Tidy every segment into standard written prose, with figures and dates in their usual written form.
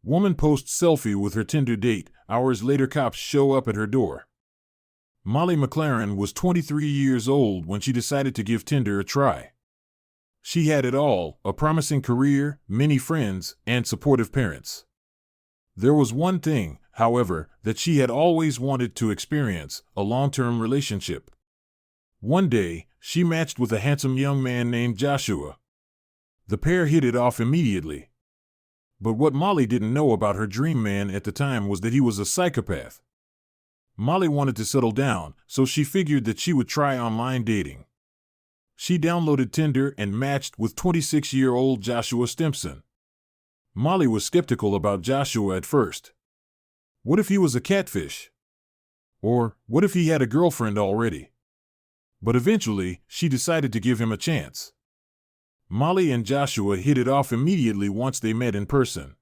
Woman posts selfie with her Tinder date. Hours later, cops show up at her door. Molly McLaren was 23 years old when she decided to give Tinder a try. She had it all: a promising career, many friends, and supportive parents. There was one thing, however, that she had always wanted to experience: a long-term relationship. One day, she matched with a handsome young man named Joshua. The pair hit it off immediately. But what Molly didn't know about her dream man at the time was that he was a psychopath. Molly wanted to settle down, so she figured that she would try online dating. She downloaded Tinder and matched with 26-year-old Joshua Stimpson. Molly was skeptical about Joshua at first. What if he was a catfish? Or what if he had a girlfriend already? But eventually, she decided to give him a chance. Molly and Joshua hit it off immediately once they met in person.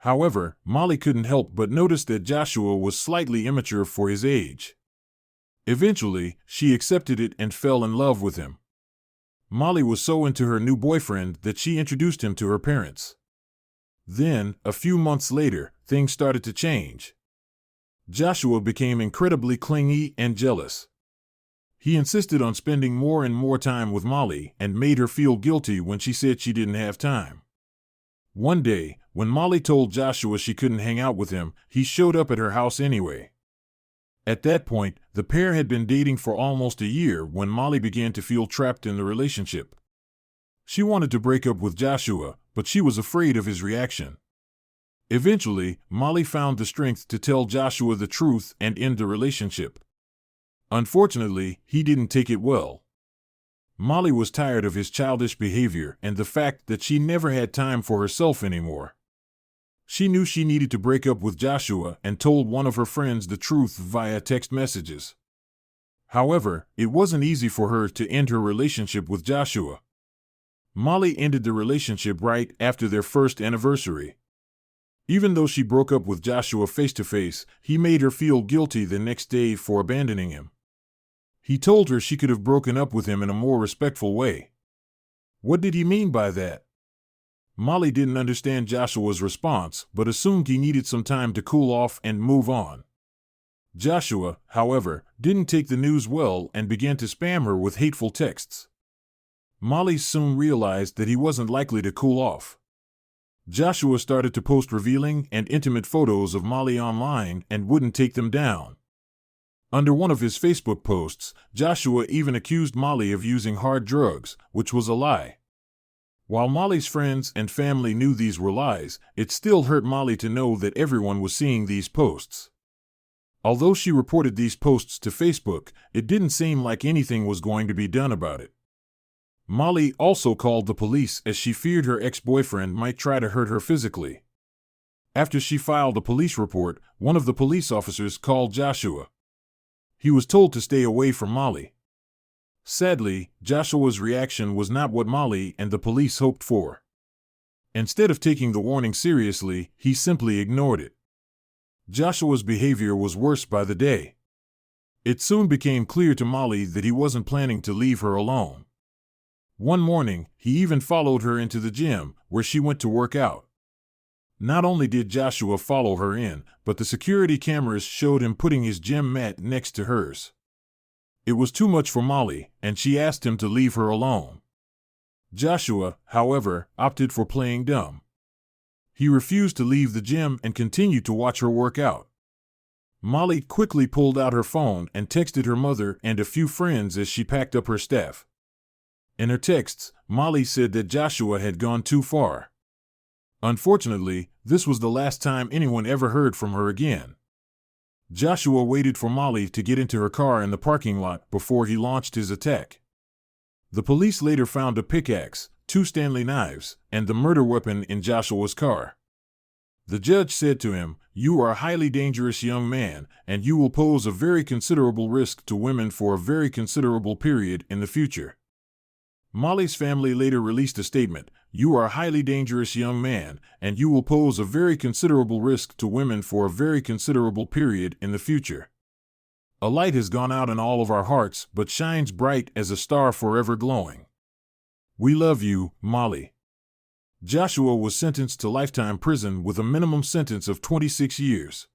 However, Molly couldn't help but notice that Joshua was slightly immature for his age. Eventually, she accepted it and fell in love with him. Molly was so into her new boyfriend that she introduced him to her parents. Then, a few months later, things started to change. Joshua became incredibly clingy and jealous. He insisted on spending more and more time with Molly and made her feel guilty when she said she didn't have time. One day, when Molly told Joshua she couldn't hang out with him, he showed up at her house anyway. At that point, the pair had been dating for almost a year when Molly began to feel trapped in the relationship. She wanted to break up with Joshua, but she was afraid of his reaction. Eventually, Molly found the strength to tell Joshua the truth and end the relationship. Unfortunately, he didn't take it well. Molly was tired of his childish behavior and the fact that she never had time for herself anymore. She knew she needed to break up with Joshua and told one of her friends the truth via text messages. However, it wasn't easy for her to end her relationship with Joshua. Molly ended the relationship right after their first anniversary. Even though she broke up with Joshua face-to-face, he made her feel guilty the next day for abandoning him. He told her she could have broken up with him in a more respectful way. What did he mean by that? Molly didn't understand Joshua's response, but assumed he needed some time to cool off and move on. Joshua, however, didn't take the news well and began to spam her with hateful texts. Molly soon realized that he wasn't likely to cool off. Joshua started to post revealing and intimate photos of Molly online and wouldn't take them down. Under one of his Facebook posts, Joshua even accused Molly of using hard drugs, which was a lie. While Molly's friends and family knew these were lies, it still hurt Molly to know that everyone was seeing these posts. Although she reported these posts to Facebook, it didn't seem like anything was going to be done about it. Molly also called the police as she feared her ex-boyfriend might try to hurt her physically. After she filed a police report, one of the police officers called Joshua. He was told to stay away from Molly. Sadly, Joshua's reaction was not what Molly and the police hoped for. Instead of taking the warning seriously, he simply ignored it. Joshua's behavior was worse by the day. It soon became clear to Molly that he wasn't planning to leave her alone. One morning, he even followed her into the gym, where she went to work out. Not only did Joshua follow her in, but the security cameras showed him putting his gym mat next to hers. It was too much for Molly, and she asked him to leave her alone. Joshua, however, opted for playing dumb. He refused to leave the gym and continued to watch her work out. Molly quickly pulled out her phone and texted her mother and a few friends as she packed up her stuff. In her texts, Molly said that Joshua had gone too far. Unfortunately, this was the last time anyone ever heard from her again. Joshua waited for Molly to get into her car in the parking lot before he launched his attack. The police later found a pickaxe, 2 Stanley knives, and the murder weapon in Joshua's car. The judge said to him, "You are a highly dangerous young man, and you will pose a very considerable risk to women for a very considerable period in the future." Molly's family later released a statement, "You are a highly dangerous young man, and you will pose a very considerable risk to women for a very considerable period in the future. A light has gone out in all of our hearts, but shines bright as a star forever glowing. We love you, Molly." Joshua was sentenced to lifetime prison with a minimum sentence of 26 years.